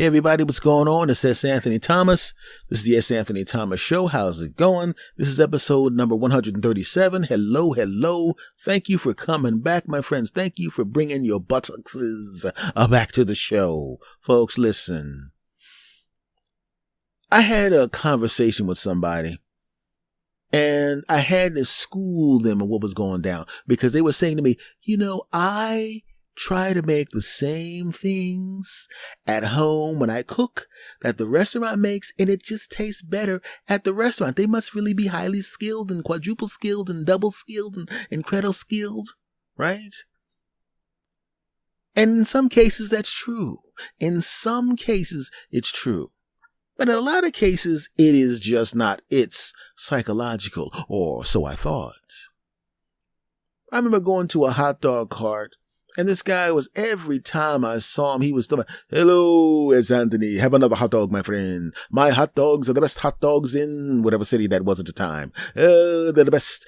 Hey everybody, what's going on? It's S. Anthony Thomas. This is the S. Anthony Thomas Show. How's it going? This is episode number 137. Hello. Thank you for coming back, my friends. Thank you for bringing your buttocks back to the show. Folks, listen. I had a conversation with somebody, and I had to school them on what was going down, because they were saying to me, I try to make the same things at home when I cook that the restaurant makes, and it just tastes better at the restaurant. They must really be highly skilled and quadruple skilled and double skilled and incredible skilled, right? And in some cases, that's true. In some cases, it's true. But in a lot of cases, it is just not. It's psychological, or so I thought. I remember going to a hot dog cart, and this guy was, every time I saw him, he was talking, "Hello, it's Anthony. Have another hot dog, my friend. My hot dogs are the best hot dogs in whatever city that was at the time. They're the best.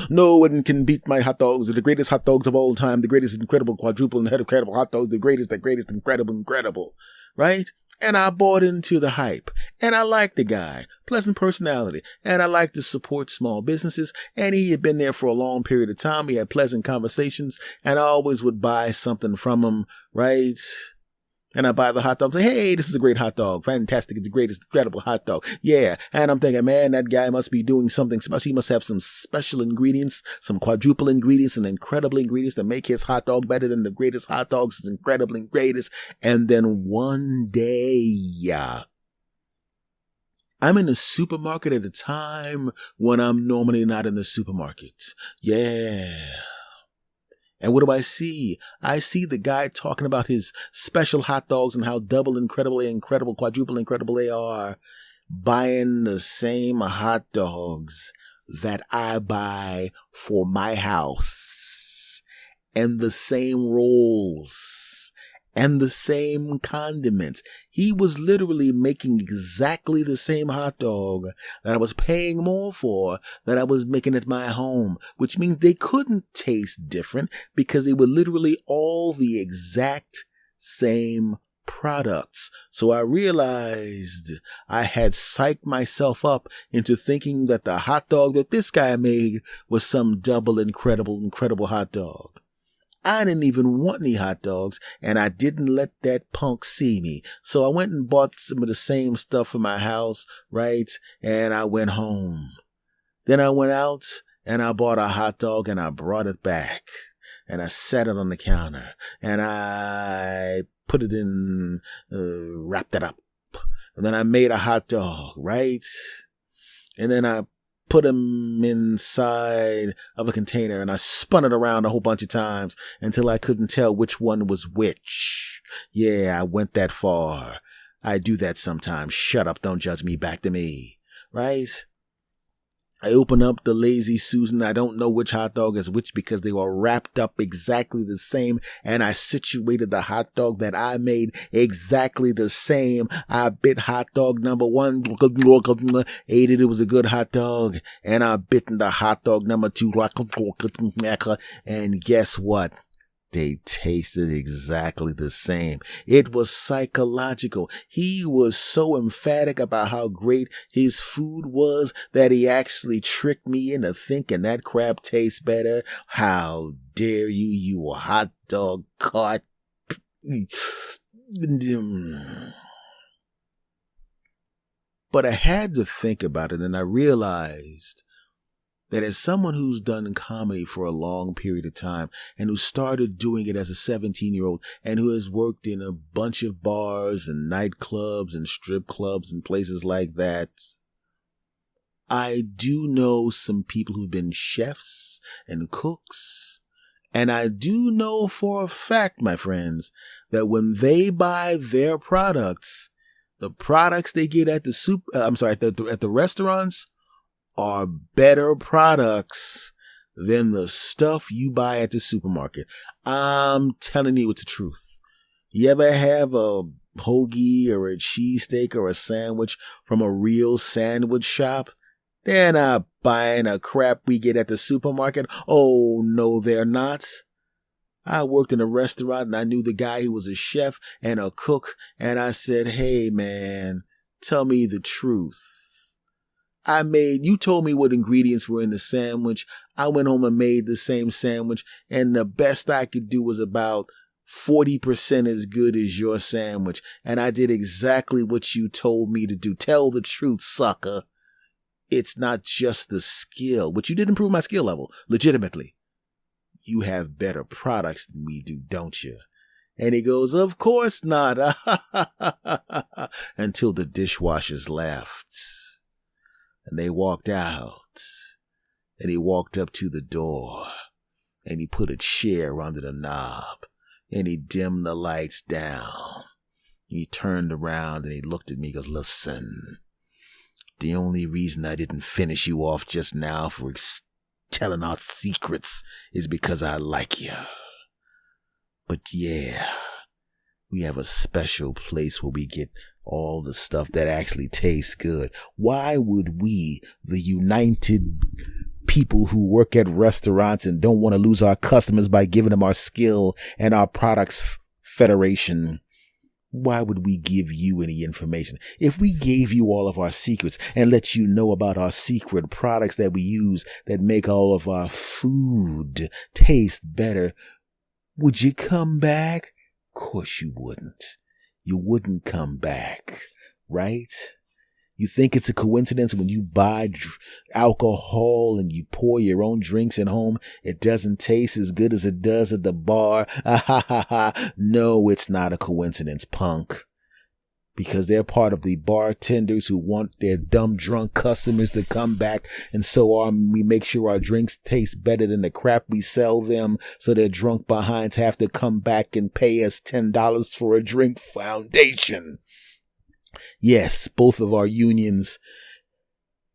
No one can beat my hot dogs. They're the greatest hot dogs of all time. The greatest incredible quadruple and incredible hot dogs. The greatest incredible. Right? And I bought into the hype, and I liked the guy, pleasant personality, and I liked to support small businesses, and he had been there for a long period of time. He had pleasant conversations, and I always would buy something from him, right? And I buy the hot dog, say, "Hey, this is a great hot dog. Fantastic. It's the greatest, incredible hot dog." Yeah. And I'm thinking, man, that guy must be doing something special. He must have some special ingredients, some quadruple ingredients and incredible ingredients that make his hot dog better than the greatest hot dogs, incredible and greatest. And then one day, I'm in the supermarket at a time when I'm normally not in the supermarket. Yeah. And what do I see? I see the guy talking about his special hot dogs and how double incredible, quadruple incredible they are, buying the same hot dogs that I buy for my house, and the same rolls, and the same condiments. He was literally making exactly the same hot dog that I was paying more for, that I was making at my home, which means they couldn't taste different because they were literally all the exact same products. So I realized I had psyched myself up into thinking that the hot dog that this guy made was some double incredible hot dog. I didn't even want any hot dogs, and I didn't let that punk see me. So I went and bought some of the same stuff for my house, right? And I went home. Then I went out and I bought a hot dog and I brought it back. And I set it on the counter and I put it in, wrapped it up. And then I made a hot dog, right? And then I put them inside of a container and I spun it around a whole bunch of times until I couldn't tell which one was which. Yeah, I went that far. I do that sometimes. Shut up, don't judge me, back to me. Right? I open up the Lazy Susan. I don't know which hot dog is which because they were wrapped up exactly the same. And I situated the hot dog that I made exactly the same. I bit hot dog number one, ate it. It was a good hot dog. And I bit the hot dog number two. And guess what? They tasted exactly the same. It was psychological. He was so emphatic about how great his food was that he actually tricked me into thinking that crap tastes better. How dare you, you hot dog cart. But I had to think about it, and I realized that as someone who's done comedy for a long period of time and who started doing it as a 17-year-old and who has worked in a bunch of bars and nightclubs and strip clubs and places like that, I do know some people who've been chefs and cooks. And I do know for a fact, my friends, that when they buy their products, the products they get at the restaurants are better products than the stuff you buy at the supermarket. I'm telling you it's the truth. You ever have a hoagie or a cheesesteak or a sandwich from a real sandwich shop? They're not buying a crap we get at the supermarket. Oh, no, they're not. I worked in a restaurant and I knew the guy who was a chef and a cook. And I said, hey, man, tell me the truth. You told me what ingredients were in the sandwich. I went home and made the same sandwich. And the best I could do was about 40% as good as your sandwich. And I did exactly what you told me to do. Tell the truth, sucker. It's not just the skill, but you did improve my skill level, legitimately. You have better products than we do, don't you? And he goes, of course not. Until the dishwashers left. And they walked out. And he walked up to the door. And he put a chair under the knob. And he dimmed the lights down. He turned around and he looked at me and goes, listen, the only reason I didn't finish you off just now for telling our secrets is because I like you. But yeah, we have a special place where we get all the stuff that actually tastes good. Why would we, the united people who work at restaurants and don't want to lose our customers by giving them our skill and our products federation, why would we give you any information? If we gave you all of our secrets and let you know about our secret products that we use that make all of our food taste better, would you come back? Of course you wouldn't. You wouldn't come back, right? You think it's a coincidence when you buy alcohol and you pour your own drinks at home, it doesn't taste as good as it does at the bar? No, it's not a coincidence, punk. Because they're part of the bartenders who want their dumb drunk customers to come back. And so we make sure our drinks taste better than the crap we sell them. So their drunk behinds have to come back and pay us $10 for a drink foundation. Yes, both of our unions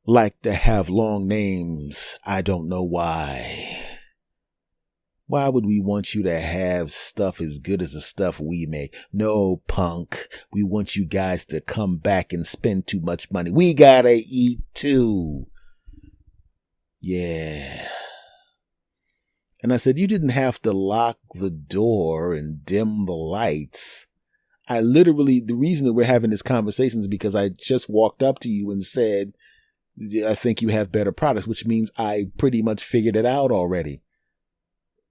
like to have long names. I don't know why. Why would we want you to have stuff as good as the stuff we make? No, punk. We want you guys to come back and spend too much money. We gotta eat too. Yeah. And I said, you didn't have to lock the door and dim the lights. The reason that we're having this conversation is because I just walked up to you and said, I think you have better products, which means I pretty much figured it out already.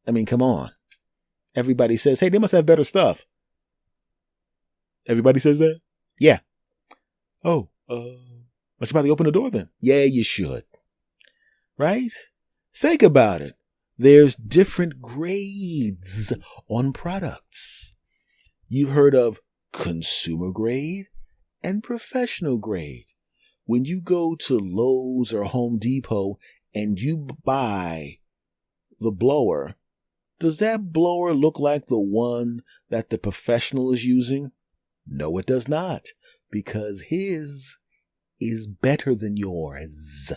I mean, come on. Everybody says, hey, they must have better stuff. Everybody says that? Yeah. Oh, I should probably open the door then. Yeah, you should. Right? Think about it. There's different grades on products. You've heard of consumer grade and professional grade. When you go to Lowe's or Home Depot and you buy the blower, does that blower look like the one that the professional is using? No, it does not, because his is better than yours.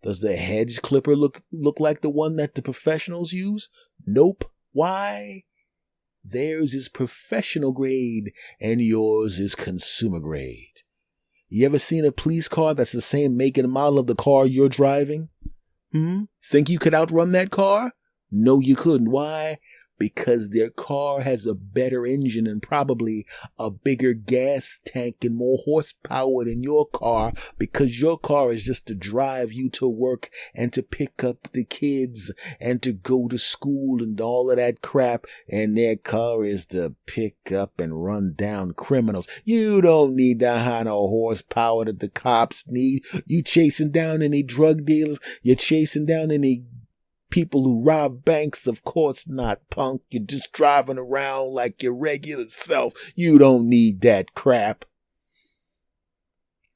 Does the hedge clipper look like the one that the professionals use? Nope. Why? Theirs is professional grade and yours is consumer grade. You ever seen a police car that's the same make and model of the car you're driving? Think you could outrun that car? No, you couldn't. Why? Because their car has a better engine and probably a bigger gas tank and more horsepower than your car, because your car is just to drive you to work and to pick up the kids and to go to school and all of that crap, and their car is to pick up and run down criminals. You don't need that kind of horsepower that the cops need. You chasing down any drug dealers? You're chasing down any people who rob banks? Of course not, punk. You're just driving around like your regular self. You don't need that crap.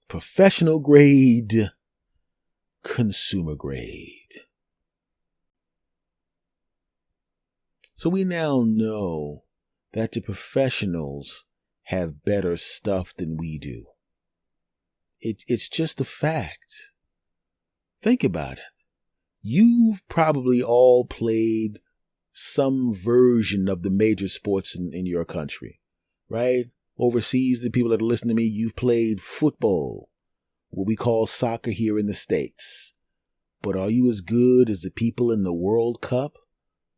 Professional grade, consumer grade. So we now know that the professionals have better stuff than we do. It's just a fact. Think about it. You've probably all played some version of the major sports in your country, right? Overseas, the people that are listening to me, you've played football, what we call soccer here in the States. But are you as good as the people in the World Cup?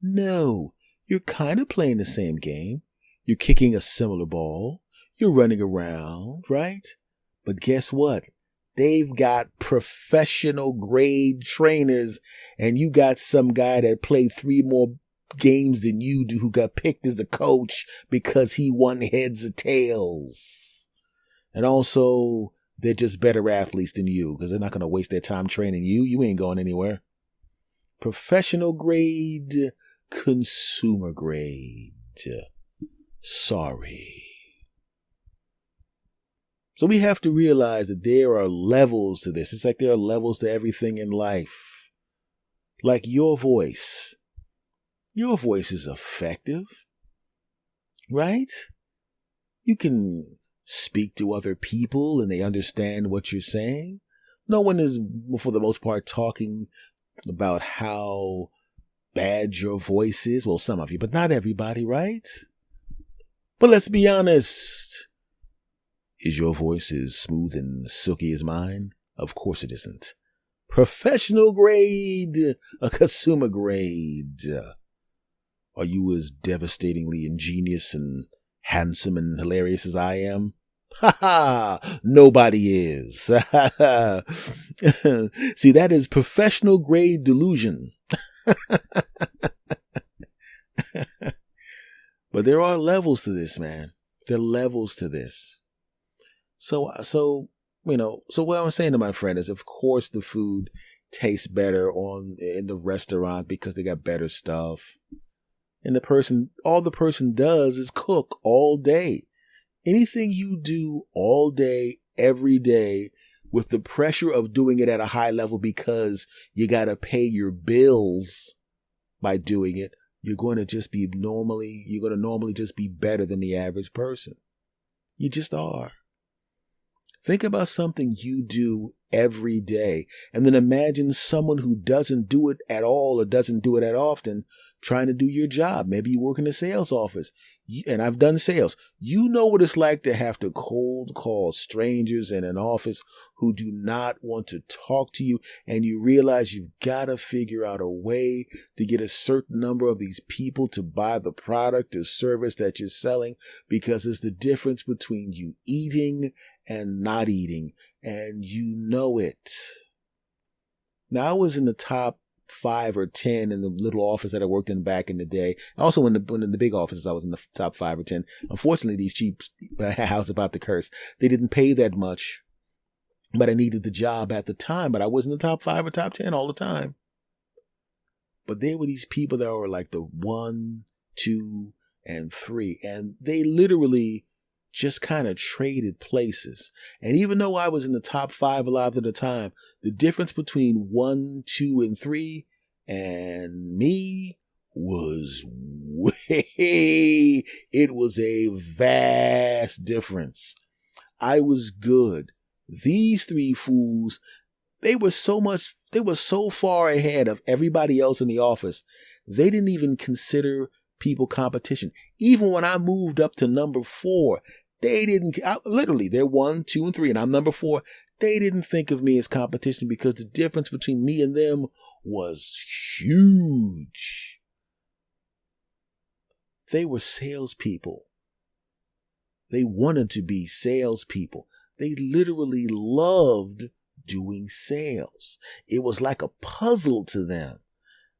No. You're kind of playing the same game. You're kicking a similar ball. You're running around, right? But guess what? They've got professional grade trainers, and you got some guy that played 3 more games than you do who got picked as the coach because he won heads or tails. And also, they're just better athletes than you because they're not going to waste their time training you. You ain't going anywhere. Professional grade, consumer grade. Sorry. So we have to realize that there are levels to this. It's like there are levels to everything in life. Like your voice. Your voice is effective, right? You can speak to other people and they understand what you're saying. No one is, for the most part, talking about how bad your voice is. Well, some of you, but not everybody, right? But let's be honest. Is your voice as smooth and silky as mine? Of course it isn't. Professional grade, a consumer grade. Are you as devastatingly ingenious and handsome and hilarious as I am? Ha ha! Nobody is. See, that is professional grade delusion. But there are levels to this, man. There are levels to this. So what I'm saying to my friend is, of course, the food tastes better in the restaurant because they got better stuff. And all the person does is cook all day. Anything you do all day, every day, with the pressure of doing it at a high level because you got to pay your bills by doing it, you're going to normally just be better than the average person. You just are. Think about something you do every day, and then imagine someone who doesn't do it at all or doesn't do it that often trying to do your job. Maybe you work in a sales office, and I've done sales. You know what it's like to have to cold call strangers in an office who do not want to talk to you, and you realize you've got to figure out a way to get a certain number of these people to buy the product or service that you're selling, because it's the difference between you eating and not eating, and you know it. Now, I was in the top 5 or 10 in the little office that I worked in back in the day. Also, in the big offices, I was in the top 5 or 10. Unfortunately, these cheap houses about to curse. They didn't pay that much, but I needed the job at the time. But I was in the top 5 or top 10 all the time. But there were these people that were like the 1, 2, and 3, and they literally just kind of traded places. And even though I was in the top 5 a lot of the time, the difference between 1, 2, and 3 and me was it was a vast difference. I was good. These 3 fools, they were so far ahead of everybody else in the office. They didn't even consider people competition. Even when I moved up to number 4, they didn't, literally, they're 1, 2, and 3, and I'm number 4. They didn't think of me as competition because the difference between me and them was huge. They were salespeople. They wanted to be salespeople. They literally loved doing sales. It was like a puzzle to them.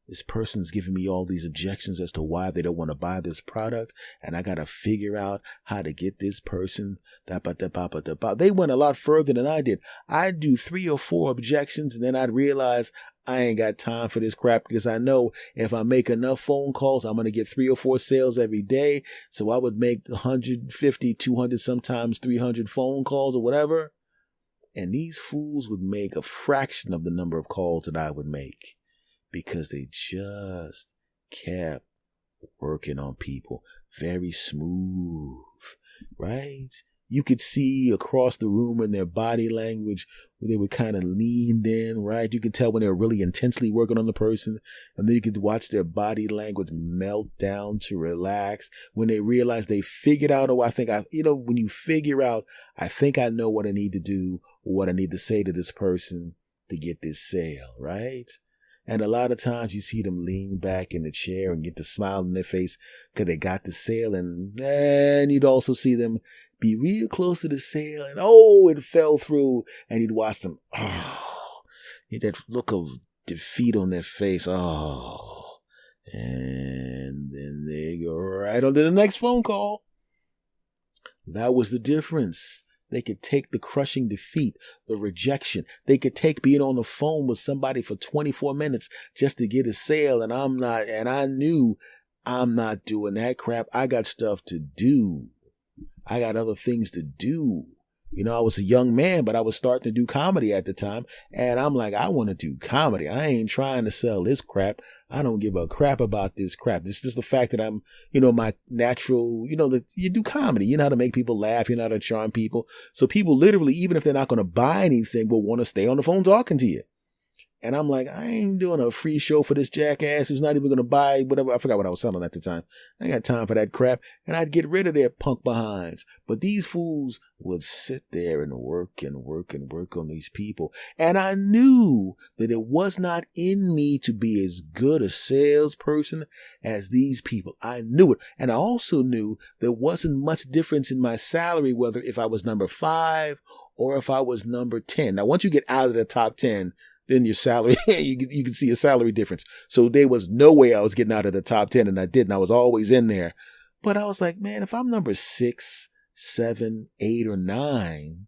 This person's giving me all these objections as to why they don't want to buy this product, and I got to figure out how to get this person. They went a lot further than I did. I'd do 3 or 4 objections, and then I'd realize I ain't got time for this crap, because I know if I make enough phone calls, I'm going to get 3 or 4 sales every day. So I would make 150, 200, sometimes 300 phone calls or whatever. And these fools would make a fraction of the number of calls that I would make, because they just kept working on people. Very smooth, right? You could see across the room in their body language where they were kind of leaned in, right? You could tell when they were really intensely working on the person, and then you could watch their body language melt down to relax when they realized they figured out, when you figure out, I think I know what I need to do, or what I need to say to this person to get this sale, right? And a lot of times you see them lean back in the chair and get the smile on their face because they got the sale. And you'd also see them be real close to the sale and it fell through. And you'd watch them, get that look of defeat on their face. And then they go right on to the next phone call. That was the difference. They could take the crushing defeat, the rejection. They could take being on the phone with somebody for 24 minutes just to get a sale. And I knew I'm not doing that crap. I got stuff to do. I got other things to do. I was a young man, but I was starting to do comedy at the time. And I'm like, I want to do comedy. I ain't trying to sell this crap. I don't give a crap about this crap. This is the fact that I'm, my natural, that you do comedy. You know how to make people laugh. You know how to charm people. So people literally, even if they're not going to buy anything, will want to stay on the phone talking to you. And I'm like, I ain't doing a free show for this jackass who's not even going to buy whatever. I forgot what I was selling at the time. I ain't got time for that crap. And I'd get rid of their punk behinds. But these fools would sit there and work on these people. And I knew that it was not in me to be as good a salesperson as these people. I knew it. And I also knew there wasn't much difference in my salary, whether if I was number 5 or if I was number 10. Now, once you get out of the top 10, then your salary, you can see a salary difference. So there was no way I was getting out of the top 10, and I didn't. I was always in there. But I was like, man, if I'm number 6, 7, 8, or 9,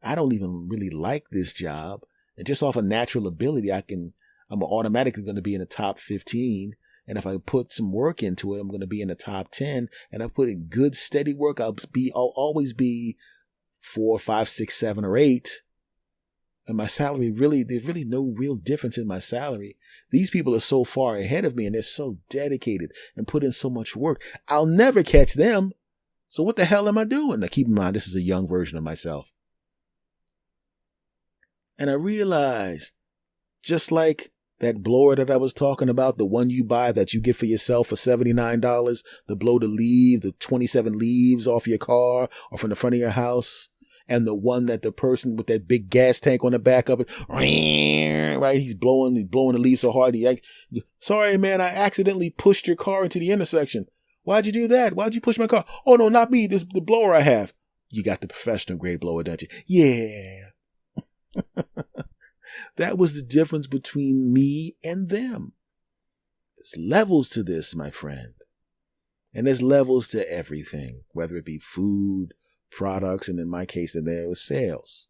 I don't even really like this job. And just off of natural ability, I'm automatically going to be in the top 15. And if I put some work into it, I'm going to be in the top 10. And I put in good, steady work, I'll always be 4, 5, 6, 7, or 8. And my salary there's really no real difference in my salary. These people are so far ahead of me and they're so dedicated and put in so much work. I'll never catch them. So what the hell am I doing? Now keep in mind, this is a young version of myself. And I realized, just like that blower that I was talking about, the one you buy that you get for yourself for $79 to blow the 27 leaves off your car or from the front of your house. And the one that the person with that big gas tank on the back of it, right? He's blowing the leaves so hard. Sorry, man, I accidentally pushed your car into the intersection. Why'd you do that? Why'd you push my car? Oh, no, not me. This the blower I have. You got the professional grade blower, don't you? Yeah. That was the difference between me and them. There's levels to this, my friend. And there's levels to everything, whether it be food, products, and in my case, there was sales.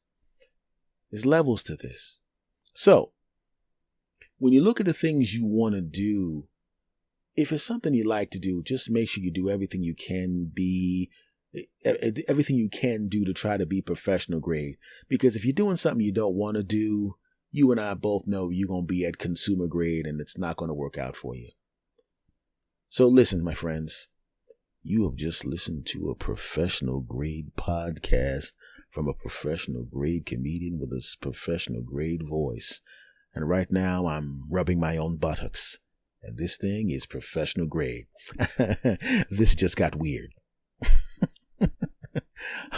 There's levels to this. So, when you look at the things you want to do, if it's something you like to do, just make sure you do everything you can do to try to be professional grade. Because if you're doing something you don't want to do, you and I both know you're going to be at consumer grade and it's not going to work out for you. So listen, my friends. You have just listened to a professional grade podcast from a professional grade comedian with a professional grade voice. And right now I'm rubbing my own buttocks. And this thing is professional grade. This just got weird.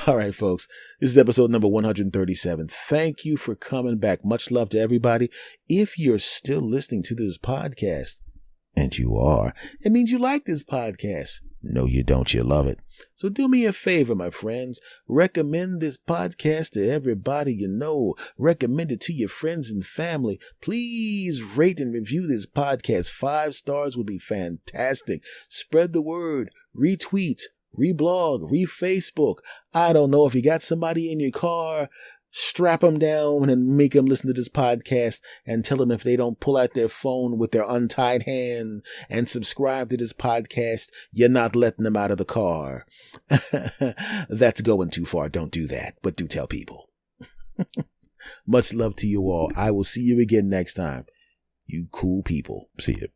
All right, folks. This is episode number 137. Thank you for coming back. Much love to everybody. If you're still listening to this podcast, and you are, it means you like this podcast. No, you don't. You love it. So do me a favor, my friends. Recommend this podcast to everybody you know. Recommend it to your friends and family. Please rate and review this podcast. 5 stars would be fantastic. Spread the word. Retweet. Reblog. Refacebook. I don't know, if you got somebody in your car, strap them down and make them listen to this podcast and tell them if they don't pull out their phone with their untied hand and subscribe to this podcast, you're not letting them out of the car. That's going too far. Don't do that, but do tell people. Much love to you all. I will see you again next time. You cool people. See you.